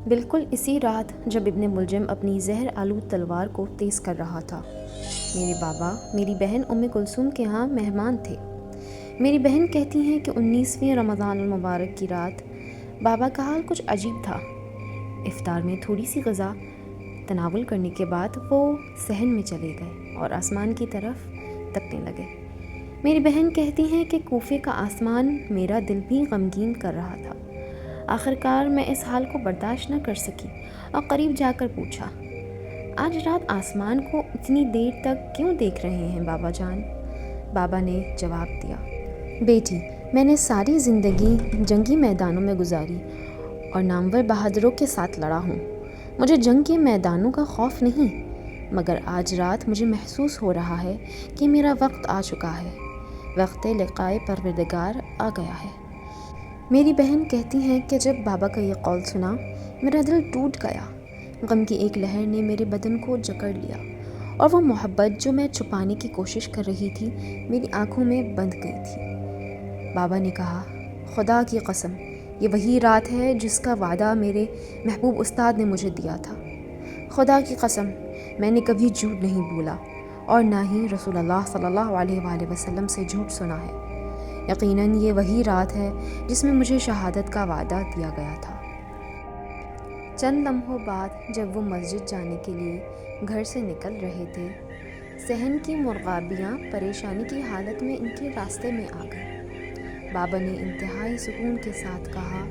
بالکل اسی رات جب ابن ملجم اپنی زہر آلود تلوار کو تیز کر رہا تھا، میرے بابا میری بہن ام کلثوم کے ہاں مہمان تھے۔ میری بہن کہتی ہیں کہ 19ویں رمضان المبارک کی رات بابا کا حال کچھ عجیب تھا۔ افطار میں تھوڑی سی غذا تناول کرنے کے بعد وہ صحن میں چلے گئے اور آسمان کی طرف تکنے لگے۔ میری بہن کہتی ہیں کہ کوفے کا آسمان میرا دل بھی غمگین کر رہا تھا۔ آخر کار میں اس حال کو برداشت نہ کر سکی اور قریب جا کر پوچھا، آج رات آسمان کو اتنی دیر تک کیوں دیکھ رہے ہیں بابا جان؟ بابا نے جواب دیا، بیٹی، میں نے ساری زندگی جنگی میدانوں میں گزاری اور نامور بہادروں کے ساتھ لڑا ہوں۔ مجھے جنگ کے میدانوں کا خوف نہیں، مگر آج رات مجھے محسوس ہو رہا ہے کہ میرا وقت آ چکا ہے، وقت لقائے پروردگار آ گیا ہے۔ میری بہن کہتی ہیں کہ جب بابا کا یہ قول سنا، میرا دل ٹوٹ گیا۔ غم کی ایک لہر نے میرے بدن کو جکڑ لیا اور وہ محبت جو میں چھپانے کی کوشش کر رہی تھی میری آنکھوں میں بندھ گئی تھی۔ بابا نے کہا، خدا کی قسم، یہ وہی رات ہے جس کا وعدہ میرے محبوب استاد نے مجھے دیا تھا۔ خدا کی قسم، میں نے کبھی جھوٹ نہیں بولا اور نہ ہی رسول اللہ صلی اللہ علیہ وآلہ وسلم سے جھوٹ سنا ہے۔ یقیناً یہ وہی رات ہے جس میں مجھے شہادت کا وعدہ دیا گیا تھا۔ چند لمحوں بعد جب وہ مسجد جانے کے لیے گھر سے نکل رہے تھے، صحن کی مرغابیاں پریشانی کی حالت میں ان کے راستے میں آ گئیں۔ بابا نے انتہائی سکون کے ساتھ کہا،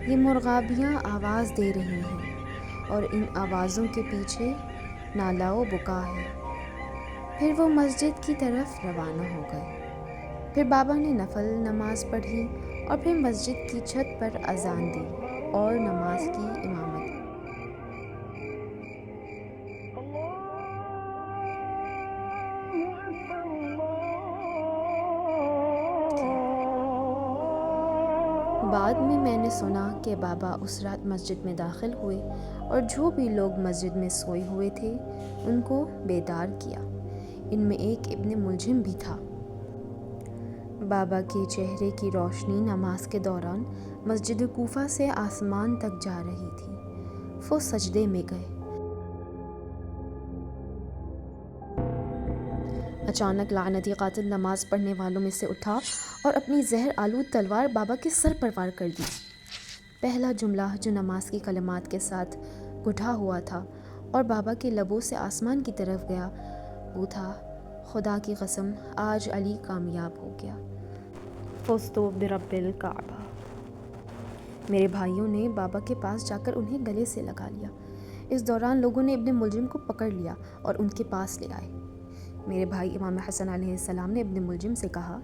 یہ مرغابیاں آواز دے رہی ہیں اور ان آوازوں کے پیچھے نالہ و بکا ہے۔ پھر وہ مسجد کی طرف روانہ ہو گئے۔ پھر بابا نے نفل نماز پڑھی اور پھر مسجد کی چھت پر اذان دی اور نماز کی امامت کی۔ بعد میں نے سنا کہ بابا اس رات مسجد میں داخل ہوئے اور جو بھی لوگ مسجد میں سوئے ہوئے تھے ان کو بیدار کیا۔ ان میں ایک ابن ملجم بھی تھا۔ بابا کے چہرے کی روشنی نماز کے دوران مسجد کوفہ سے آسمان تک جا رہی تھی۔ وہ سجدے میں گئے۔ اچانک لعنتی قاتل نماز پڑھنے والوں میں سے اٹھا اور اپنی زہر آلود تلوار بابا کے سر پر وار کر دی۔ پہلا جملہ جو نماز کی کلمات کے ساتھ گھٹا ہوا تھا اور بابا کے لبوں سے آسمان کی طرف گیا وہ تھا، خدا کی قسم، آج علی کامیاب ہو گیا۔ فزت برب الکعبہ۔ میرے بھائیوں نے بابا کے پاس جا کر انہیں گلے سے لگا لیا۔ اس دوران لوگوں نے ابن ملجم کو پکڑ لیا اور ان کے پاس لے آئے۔ میرے بھائی امام حسن علیہ السلام نے ابن ملجم سے کہا،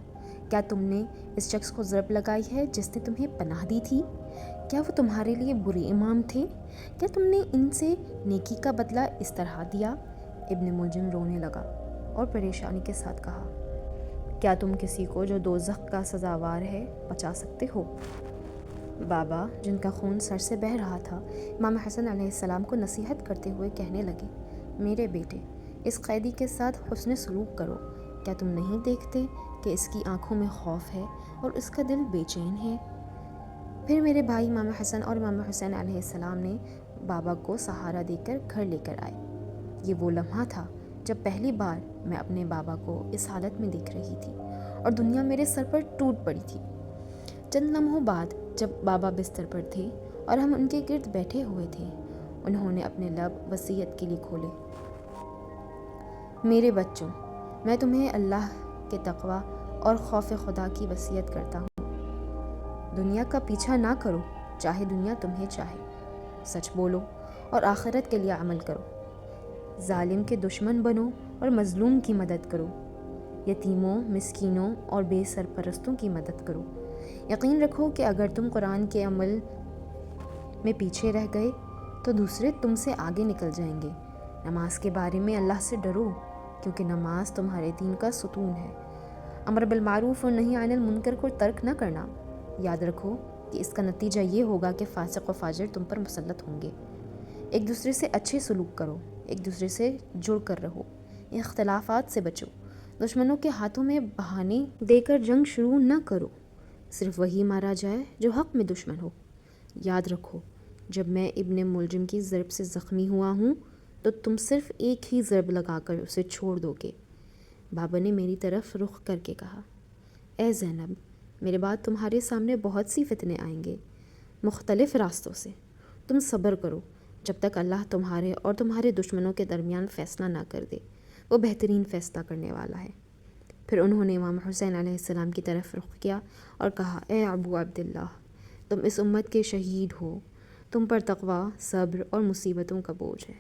کیا تم نے اس شخص کو ضرب لگائی ہے جس نے تمہیں پناہ دی تھی؟ کیا وہ تمہارے لیے برے امام تھے؟ کیا تم نے ان سے نیکی کا بدلہ اس طرح دیا؟ ابن ملجم رونے لگا اور پریشانی کے ساتھ کہا، کیا تم کسی کو جو دوزخ کا سزاوار ہے بچا سکتے ہو؟ بابا، جن کا خون سر سے بہہ رہا تھا، امام حسن علیہ السلام کو نصیحت کرتے ہوئے کہنے لگے، میرے بیٹے، اس قیدی کے ساتھ حسن سلوک کرو۔ کیا تم نہیں دیکھتے کہ اس کی آنکھوں میں خوف ہے اور اس کا دل بے چین ہے؟ پھر میرے بھائی امام حسن اور امام حسین علیہ السلام نے بابا کو سہارا دے کر گھر لے کر آئے۔ یہ وہ لمحہ تھا جب پہلی بار میں اپنے بابا کو اس حالت میں دیکھ رہی تھی اور دنیا میرے سر پر ٹوٹ پڑی تھی۔ چند لمحوں بعد جب بابا بستر پر تھے اور ہم ان کے گرد بیٹھے ہوئے تھے، انہوں نے اپنے لب وصیت کے لیے کھولے، میرے بچوں، میں تمہیں اللہ کے تقوی اور خوف خدا کی وصیت کرتا ہوں۔ دنیا کا پیچھا نہ کرو، چاہے دنیا تمہیں چاہے۔ سچ بولو اور آخرت کے لیے عمل کرو۔ ظالم کے دشمن بنو اور مظلوم کی مدد کرو۔ یتیموں، مسکینوں اور بے سرپرستوں کی مدد کرو۔ یقین رکھو کہ اگر تم قرآن کے عمل میں پیچھے رہ گئے تو دوسرے تم سے آگے نکل جائیں گے۔ نماز کے بارے میں اللہ سے ڈرو، کیونکہ نماز تمہارے دین کا ستون ہے۔ امر بالمعروف اور نہی عن المنکر کو ترک نہ کرنا۔ یاد رکھو کہ اس کا نتیجہ یہ ہوگا کہ فاسق و فاجر تم پر مسلط ہوں گے۔ ایک دوسرے سے اچھے سلوک کرو، ایک دوسرے سے جڑ کر رہو، اختلافات سے بچو۔ دشمنوں کے ہاتھوں میں بہانے دے کر جنگ شروع نہ کرو۔ صرف وہی مارا جائے جو حق میں دشمن ہو۔ یاد رکھو جب میں ابن ملجم کی ضرب سے زخمی ہوا ہوں تو تم صرف ایک ہی ضرب لگا کر اسے چھوڑ دو گے۔ بابا نے میری طرف رخ کر کے کہا، اے زینب، میرے بعد تمہارے سامنے بہت سی فتنے آئیں گے، مختلف راستوں سے۔ تم صبر کرو جب تک اللہ تمہارے اور تمہارے دشمنوں کے درمیان فیصلہ نہ کر دے، وہ بہترین فیصلہ کرنے والا ہے۔ پھر انہوں نے امام حسین علیہ السلام کی طرف رخ کیا اور کہا، اے ابو عبداللہ، تم اس امت کے شہید ہو، تم پر تقویٰ، صبر اور مصیبتوں کا بوجھ ہے۔